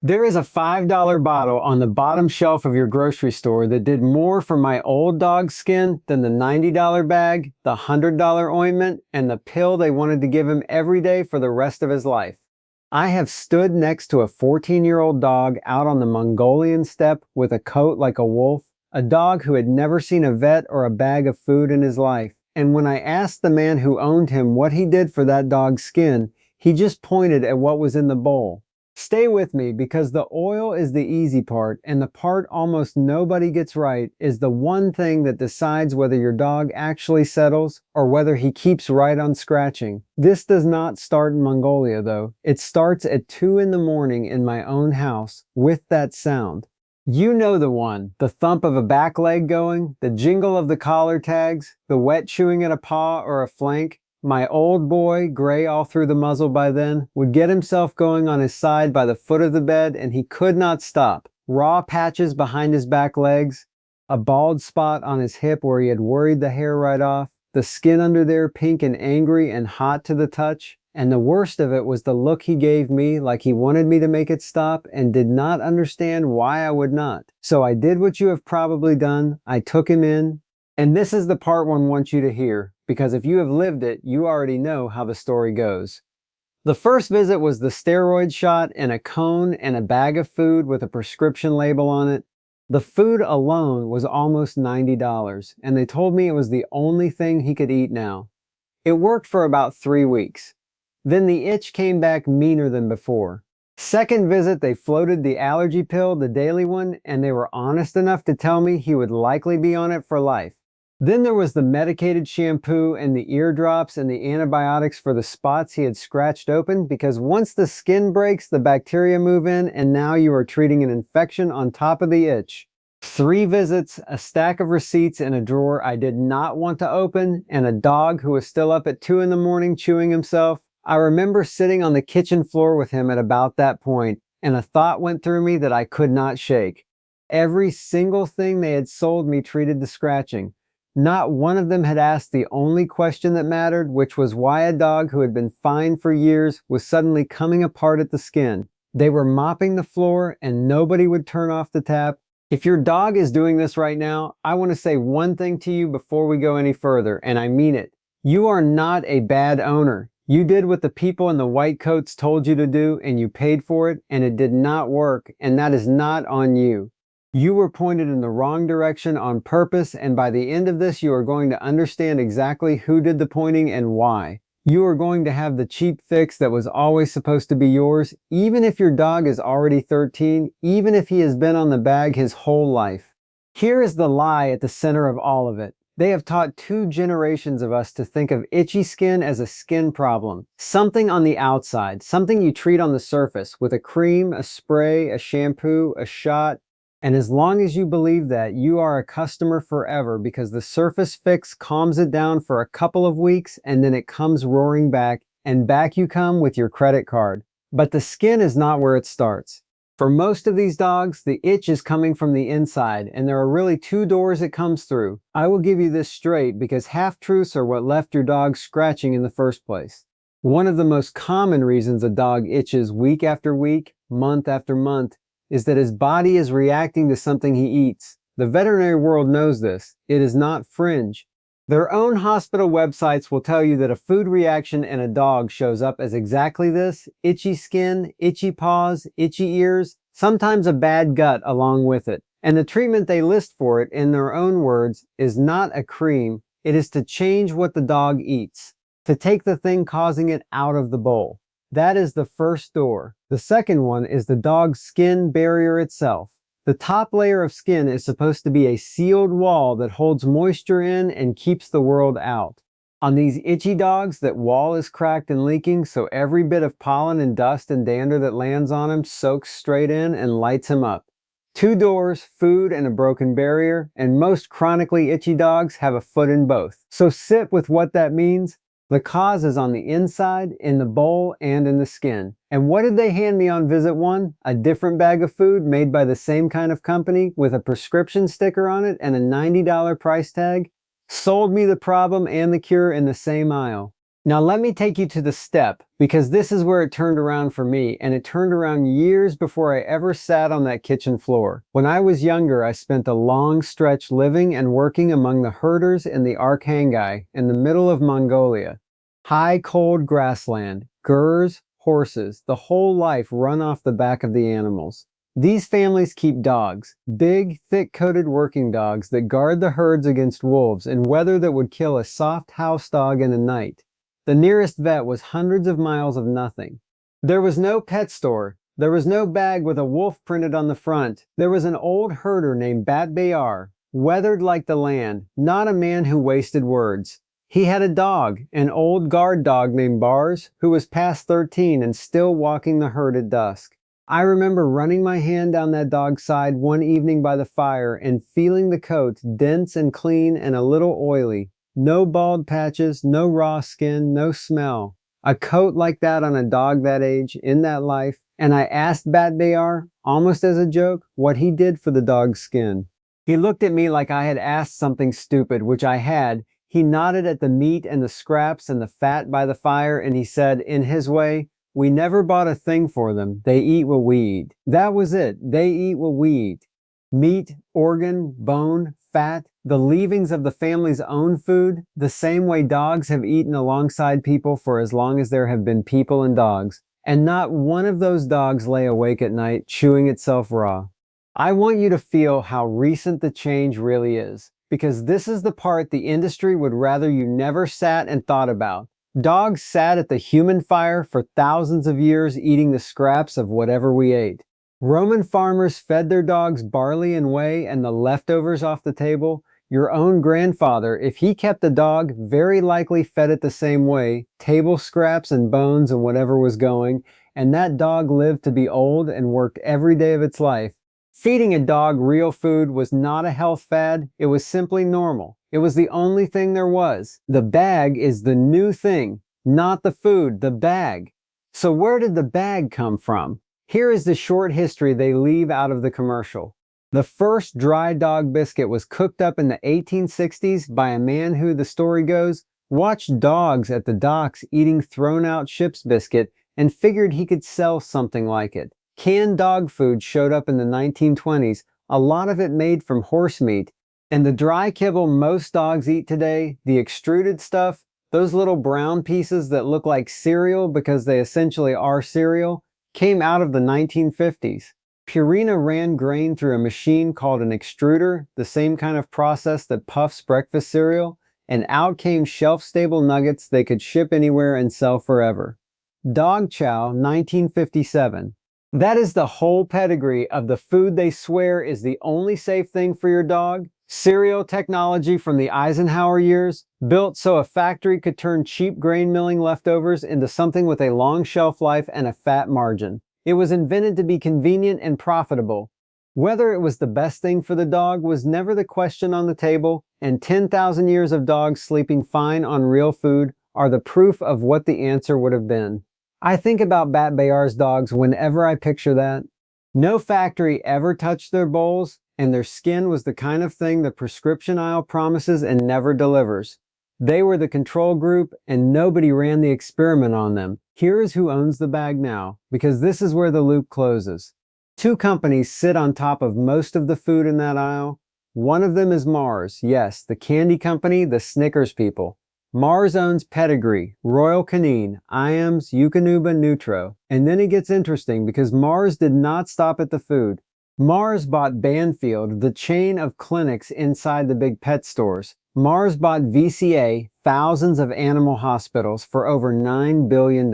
There is a $5 bottle on the bottom shelf of your grocery store that did more for my old dog's skin than the $90 bag, the $100 ointment, and the pill they wanted to give him every day for the rest of his life. I have stood next to a 14-year-old dog out on the Mongolian steppe with a coat like a wolf, a dog who had never seen a vet or a bag of food in his life. And when I asked the man who owned him what he did for that dog's skin, he just pointed at what was in the bowl. Stay with me because the oil is the easy part, and the part almost nobody gets right is the one thing that decides whether your dog actually settles or whether he keeps right on scratching. This does not start in Mongolia though. It starts at 2 in the morning in my own house with that sound. You know the one, the thump of a back leg going, the jingle of the collar tags, the wet chewing at a paw or a flank. My old boy, gray all through the muzzle by then, would get himself going on his side by the foot of the bed and he could not stop. Raw patches behind his back legs, a bald spot on his hip where he had worried the hair right off, the skin under there pink and angry and hot to the touch. And the worst of it was the look he gave me, like he wanted me to make it stop and did not understand why I would not. So I did what you have probably done. I took him in. And this is the part one wants you to hear, because if you have lived it, you already know how the story goes. The first visit was the steroid shot in a cone and a bag of food with a prescription label on it. The food alone was almost $90, and they told me it was the only thing he could eat now. It worked for about 3 weeks. Then the itch came back meaner than before. Second visit, they floated the allergy pill, the daily one, and they were honest enough to tell me he would likely be on it for life. Then there was the medicated shampoo and the eardrops and the antibiotics for the spots he had scratched open, because once the skin breaks, the bacteria move in and now you are treating an infection on top of the itch. 3 visits, a stack of receipts in a drawer I did not want to open, and a dog who was still up at 2 in the morning chewing himself. I remember sitting on the kitchen floor with him at about that point, and a thought went through me that I could not shake. Every single thing they had sold me treated the scratching. Not one of them had asked the only question that mattered, which was why a dog who had been fine for years was suddenly coming apart at the skin. They were mopping the floor and nobody would turn off the tap. If your dog is doing this right now, I want to say one thing to you before we go any further, and I mean it. You are not a bad owner. You did what the people in the white coats told you to do and you paid for it, and it did not work, and that is not on you. You were pointed in the wrong direction on purpose, and by the end of this, you are going to understand exactly who did the pointing and why. You are going to have the cheap fix that was always supposed to be yours, even if your dog is already 13, even if he has been on the bag his whole life. Here is the lie at the center of all of it. They have taught 2 generations of us to think of itchy skin as a skin problem, something on the outside, something you treat on the surface with a cream, a spray, a shampoo, a shot. And as long as you believe that, you are a customer forever, because the surface fix calms it down for a couple of weeks and then it comes roaring back, and back you come with your credit card. But the skin is not where it starts. For most of these dogs, the itch is coming from the inside, and there are really 2 doors it comes through. I will give you this straight because half-truths are what left your dog scratching in the first place. One of the most common reasons a dog itches week after week, month after month, is that his body is reacting to something he eats. The veterinary world knows this. It is not fringe. Their own hospital websites will tell you that a food reaction in a dog shows up as exactly this: itchy skin, itchy paws, itchy ears, sometimes a bad gut along with it. And the treatment they list for it, in their own words, is not a cream. It is to change what the dog eats, to take the thing causing it out of the bowl. That is the first door. The second one is the dog's skin barrier itself. The top layer of skin is supposed to be a sealed wall that holds moisture in and keeps the world out. On these itchy dogs, that wall is cracked and leaking, so every bit of pollen and dust and dander that lands on him soaks straight in and lights him up. 2 doors, food, and a broken barrier, and most chronically itchy dogs have a foot in both. So sit with what that means. The cause is on the inside, in the bowl, and in the skin. And what did they hand me on visit 1? A different bag of food made by the same kind of company with a prescription sticker on it and a $90 price tag? Sold me the problem and the cure in the same aisle. Now let me take you to the step, because this is where it turned around for me, and it turned around years before I ever sat on that kitchen floor. When I was younger, I spent a long stretch living and working among the herders in the Arkhangai in the middle of Mongolia. High, cold grassland, gurs, horses, the whole life run off the back of the animals. These families keep dogs, big, thick-coated working dogs that guard the herds against wolves in weather that would kill a soft house dog in a night. The nearest vet was hundreds of miles of nothing. There was no pet store. There was no bag with a wolf printed on the front. There was an old herder named Bat Bayar, weathered like the land, not a man who wasted words. He had a dog, an old guard dog named Bars, who was past 13 and still walking the herd at dusk. I remember running my hand down that dog's side one evening by the fire and feeling the coat dense and clean and a little oily. No bald patches, no raw skin, no smell. A coat like that on a dog that age, in that life, and I asked Bat Bayar, almost as a joke, what he did for the dog's skin. He looked at me like I had asked something stupid, which I had. He nodded at the meat and the scraps and the fat by the fire, and he said, in his way, "We never bought a thing for them. They eat what we eat." That was it. They eat what we eat. Meat, organ, bone, fat, the leavings of the family's own food, the same way dogs have eaten alongside people for as long as there have been people and dogs. And not one of those dogs lay awake at night chewing itself raw. I want you to feel how recent the change really is, because this is the part the industry would rather you never sat and thought about. Dogs sat at the human fire for thousands of years eating the scraps of whatever we ate. Roman farmers fed their dogs barley and whey and the leftovers off the table. Your own grandfather, if he kept a dog, very likely fed it the same way, table scraps and bones and whatever was going, and that dog lived to be old and worked every day of its life. Feeding a dog real food was not a health fad, it was simply normal. It was the only thing there was. The bag is the new thing, not the food, the bag. So where did the bag come from? Here is the short history they leave out of the commercial. The first dry dog biscuit was cooked up in the 1860s by a man who, the story goes, watched dogs at the docks eating thrown-out ship's biscuit and figured he could sell something like it. Canned dog food showed up in the 1920s, a lot of it made from horse meat. And the dry kibble most dogs eat today, the extruded stuff, those little brown pieces that look like cereal because they essentially are cereal, came out of the 1950s. Purina ran grain through a machine called an extruder, the same kind of process that puffs breakfast cereal, and out came shelf-stable nuggets they could ship anywhere and sell forever. Dog chow, 1957. That is the whole pedigree of the food they swear is the only safe thing for your dog. Cereal technology from the Eisenhower years, built so a factory could turn cheap grain milling leftovers into something with a long shelf life and a fat margin. It was invented to be convenient and profitable. Whether it was the best thing for the dog was never the question on the table, and 10,000 years of dogs sleeping fine on real food are the proof of what the answer would have been. I think about Bat Bayar's dogs whenever I picture that. No factory ever touched their bowls, and their skin was the kind of thing the prescription aisle promises and never delivers. They were the control group, and nobody ran the experiment on them. Here is who owns the bag now, because this is where the loop closes. Two companies sit on top of most of the food in that aisle. One of them is Mars, yes, the candy company, the Snickers people. Mars owns Pedigree, Royal Canin, Iams, Eukanuba, Nutro. And then it gets interesting because Mars did not stop at the food. Mars bought Banfield, the chain of clinics inside the big pet stores. Mars bought VCA, thousands of animal hospitals, for over $9 billion.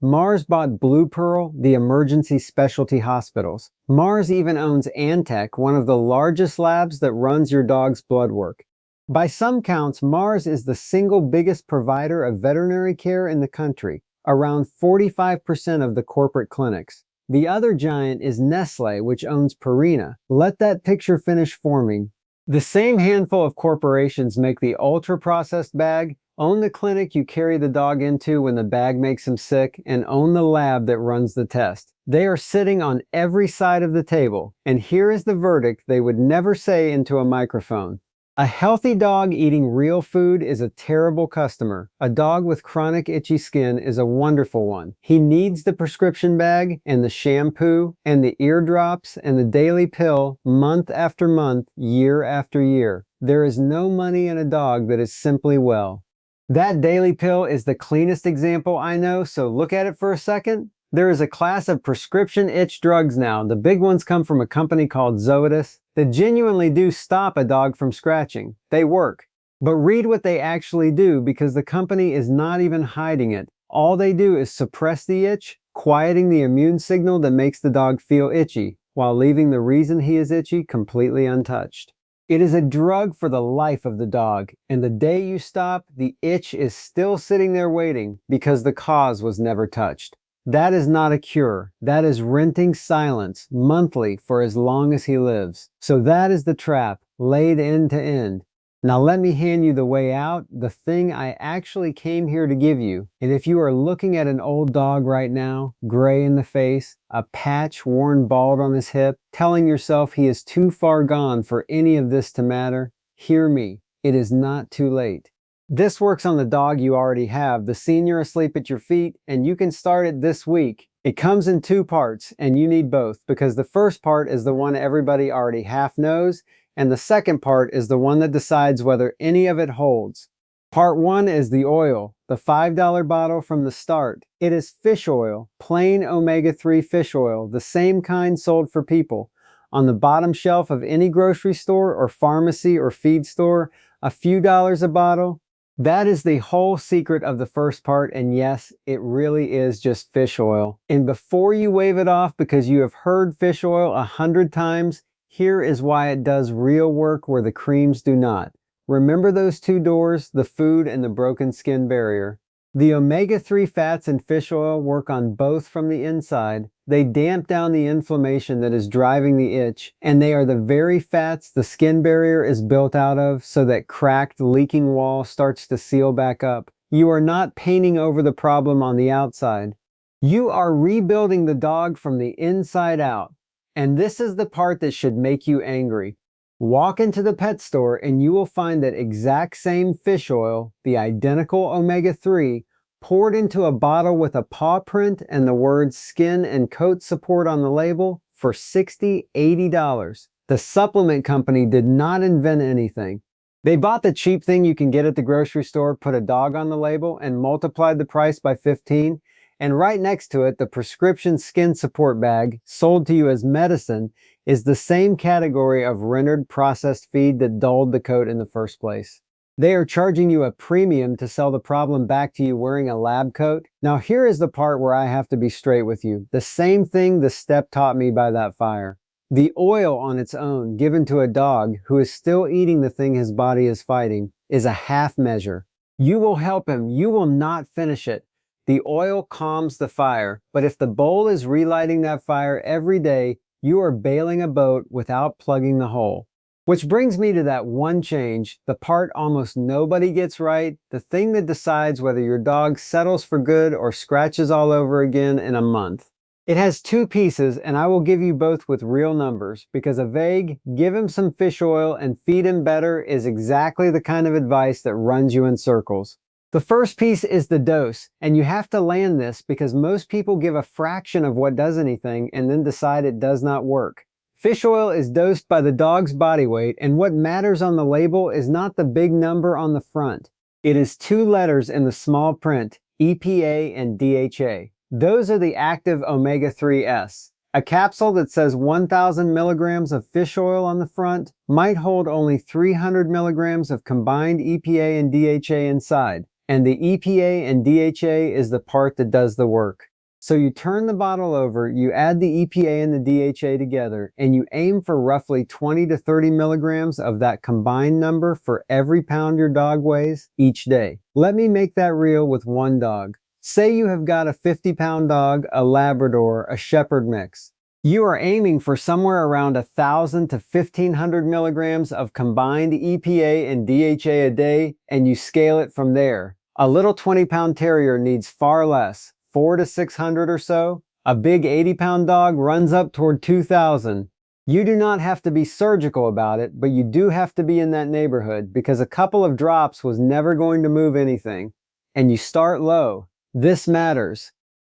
Mars bought Blue Pearl, the emergency specialty hospitals. Mars even owns Antech, one of the largest labs that runs your dog's blood work. By some counts, Mars is the single biggest provider of veterinary care in the country, around 45% of the corporate clinics. The other giant is Nestle, which owns Purina. Let that picture finish forming. The same handful of corporations make the ultra-processed bag, own the clinic you carry the dog into when the bag makes him sick, and own the lab that runs the test. They are sitting on every side of the table, and here is the verdict they would never say into a microphone. A healthy dog eating real food is a terrible customer. A dog with chronic itchy skin is a wonderful one. He needs the prescription bag and the shampoo and the ear drops and the daily pill month after month, year after year. There is no money in a dog that is simply well. That daily pill is the cleanest example I know, so look at it for a second. There is a class of prescription itch drugs now. The big ones come from a company called Zoetis that genuinely do stop a dog from scratching. They work. But read what they actually do, because the company is not even hiding it. All they do is suppress the itch, quieting the immune signal that makes the dog feel itchy, while leaving the reason he is itchy completely untouched. It is a drug for the life of the dog, and the day you stop, the itch is still sitting there waiting because the cause was never touched. That is not a cure. That is renting silence monthly for as long as he lives. So that is the trap, laid end to end. Now let me hand you the way out, the thing I actually came here to give you. And if you are looking at an old dog right now, gray in the face, a patch worn bald on his hip, telling yourself he is too far gone for any of this to matter, hear me. It is not too late. This works on the dog you already have, the senior asleep at your feet, and you can start it this week. It comes in two parts, and you need both, because the first part is the one everybody already half knows, and the second part is the one that decides whether any of it holds. Part 1 is the oil, the $5 bottle from the start. It is fish oil, plain omega-3 fish oil, the same kind sold for people. On the bottom shelf of any grocery store or pharmacy or feed store, a few dollars a bottle. That is the whole secret of the first part, and yes, it really is just fish oil. And before you wave it off because you have heard fish oil 100 times, here is why it does real work where the creams do not. Remember those two doors, the food and the broken skin barrier. The omega-3 fats in fish oil work on both from the inside. They damp down the inflammation that is driving the itch, and they are the very fats the skin barrier is built out of, so that cracked, leaking wall starts to seal back up. You are not painting over the problem on the outside. You are rebuilding the dog from the inside out. And this is the part that should make you angry. Walk into the pet store and you will find that exact same fish oil, the identical omega-3, poured into a bottle with a paw print and the words skin and coat support on the label for $60, $80. The supplement company did not invent anything. They bought the cheap thing you can get at the grocery store, put a dog on the label, and multiplied the price by 15. And right next to it, the prescription skin support bag, sold to you as medicine, is the same category of rendered processed feed that dulled the coat in the first place. They are charging you a premium to sell the problem back to you wearing a lab coat. Now here is the part where I have to be straight with you. The same thing the step taught me by that fire. The oil on its own, given to a dog who is still eating the thing his body is fighting, is a half measure. You will help him. You will not finish it. The oil calms the fire, but if the bowl is relighting that fire every day, you are bailing a boat without plugging the hole. Which brings me to that one change, the part almost nobody gets right, the thing that decides whether your dog settles for good or scratches all over again in a month. It has two pieces, and I will give you both with real numbers, because a vague, give him some fish oil and feed him better is exactly the kind of advice that runs you in circles. The first piece is the dose, and you have to land this because most people give a fraction of what does anything and then decide it does not work. Fish oil is dosed by the dog's body weight, and what matters on the label is not the big number on the front. It is 2 letters in the small print, EPA and DHA. Those are the active omega-3s. A capsule that says 1,000 milligrams of fish oil on the front might hold only 300 milligrams of combined EPA and DHA inside. And the EPA and DHA is the part that does the work. So you turn the bottle over, you add the EPA and the DHA together, and you aim for roughly 20 to 30 milligrams of that combined number for every pound your dog weighs each day. Let me make that real with one dog. Say you have got a 50-pound dog, a Labrador, a Shepherd mix. You are aiming for somewhere around 1,000 to 1,500 milligrams of combined EPA and DHA a day, and you scale it from there. A little 20-pound terrier needs far less, 400 to 600 or so. A big 80-pound dog runs up toward 2,000. You do not have to be surgical about it, but you do have to be in that neighborhood because a couple of drops was never going to move anything. And you start low. This matters.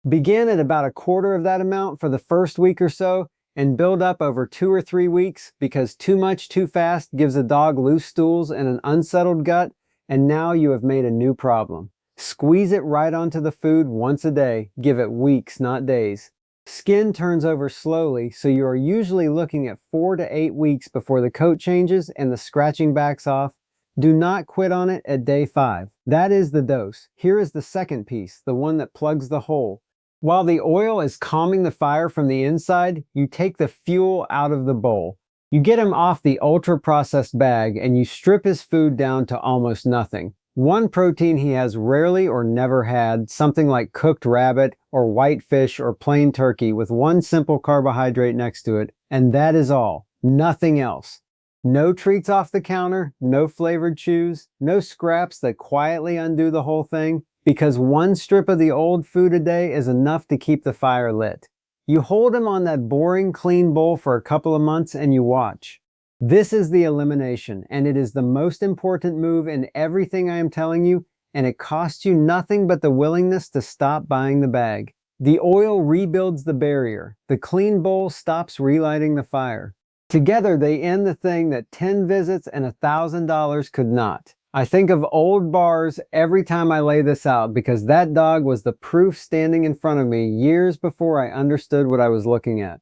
Begin at about a quarter of that amount for the first week or so and build up over 2 or 3 weeks because too much too fast gives a dog loose stools and an unsettled gut, and now you have made a new problem. Squeeze it right onto the food once a day. Give it weeks, not days. Skin turns over slowly, so you are usually looking at 4 to 8 weeks before the coat changes and the scratching backs off. Do not quit on it at day 5. That is the dose. Here is the second piece, the one that plugs the hole. While the oil is calming the fire from the inside, you take the fuel out of the bowl. You get him off the ultra-processed bag and you strip his food down to almost nothing. One protein he has rarely or never had, something like cooked rabbit or white fish or plain turkey with one simple carbohydrate next to it, and that is all. Nothing else. No treats off the counter, no flavored chews, no scraps that quietly undo the whole thing, because one strip of the old food a day is enough to keep the fire lit. You hold him on that boring, clean bowl for a couple of months and you watch. This is the elimination, and it is the most important move in everything I am telling you, and it costs you nothing but the willingness to stop buying the bag. The oil rebuilds the barrier. The clean bowl stops relighting the fire. Together, they end the thing that 10 visits and $1,000 could not. I think of old bars every time I lay this out because that dog was the proof standing in front of me years before I understood what I was looking at.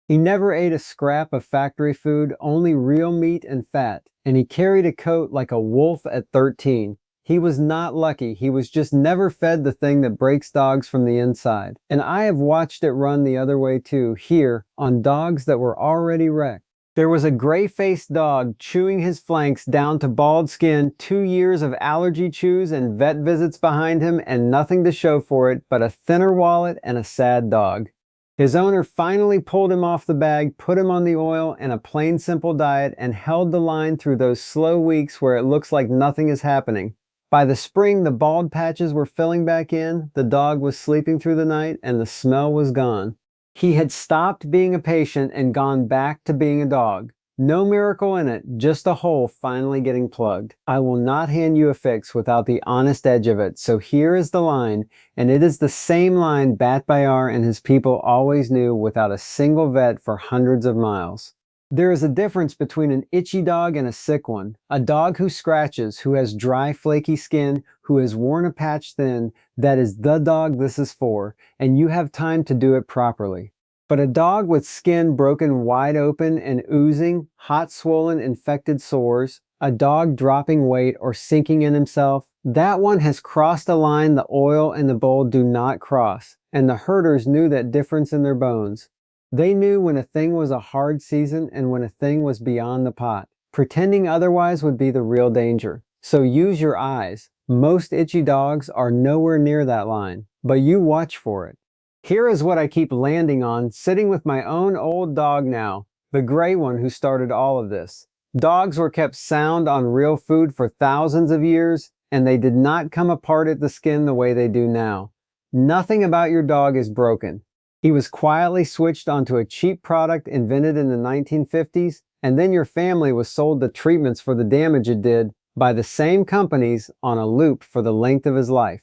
He never ate a scrap of factory food, only real meat and fat, and he carried a coat like a wolf at 13. He was not lucky, he was just never fed the thing that breaks dogs from the inside. And I have watched it run the other way too, here, on dogs that were already wrecked. There was a gray-faced dog chewing his flanks down to bald skin, 2 years of allergy chews and vet visits behind him, and nothing to show for it but a thinner wallet and a sad dog. His owner finally pulled him off the bag, put him on the oil and a plain simple diet, and held the line through those slow weeks where it looks like nothing is happening. By the spring, the bald patches were filling back in, the dog was sleeping through the night, and the smell was gone. He had stopped being a patient and gone back to being a dog. No miracle in it, just a hole finally getting plugged. I will not hand you a fix without the honest edge of it, so here is the line, and it is the same line Bat Bayar and his people always knew without a single vet for hundreds of miles. There is a difference between an itchy dog and a sick one. A dog who scratches, who has dry, flaky skin, who has worn a patch thin, that is the dog this is for, and you have time to do it properly. But a dog with skin broken wide open and oozing, hot swollen infected sores, a dog dropping weight or sinking in himself, that one has crossed a line the oil and the bowl do not cross, and the herders knew that difference in their bones. They knew when a thing was a hard season and when a thing was beyond the pot. Pretending otherwise would be the real danger. So use your eyes. Most itchy dogs are nowhere near that line, but you watch for it. Here is what I keep landing on, sitting with my own old dog now, the gray one who started all of this. Dogs were kept sound on real food for thousands of years, and they did not come apart at the skin the way they do now. Nothing about your dog is broken. He was quietly switched onto a cheap product invented in the 1950s, and then your family was sold the treatments for the damage it did by the same companies on a loop for the length of his life.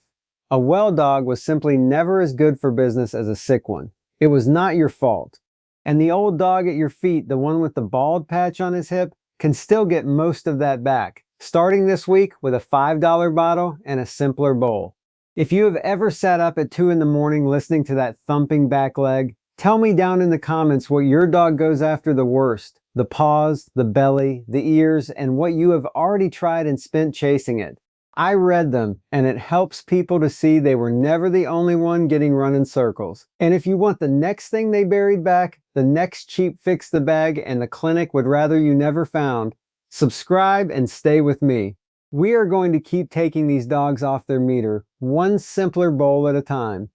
A well dog was simply never as good for business as a sick one. It was not your fault. And the old dog at your feet, the one with the bald patch on his hip, can still get most of that back, starting this week with a $5 bottle and a simpler bowl. If you have ever sat up at 2 in the morning listening to that thumping back leg, tell me down in the comments what your dog goes after the worst, the paws, the belly, the ears, and what you have already tried and spent chasing it. I read them, and it helps people to see they were never the only one getting run in circles. And if you want the next thing they buried back, the next cheap fix the bag and the clinic would rather you never found, subscribe and stay with me. We are going to keep taking these dogs off their meter, one simpler bowl at a time.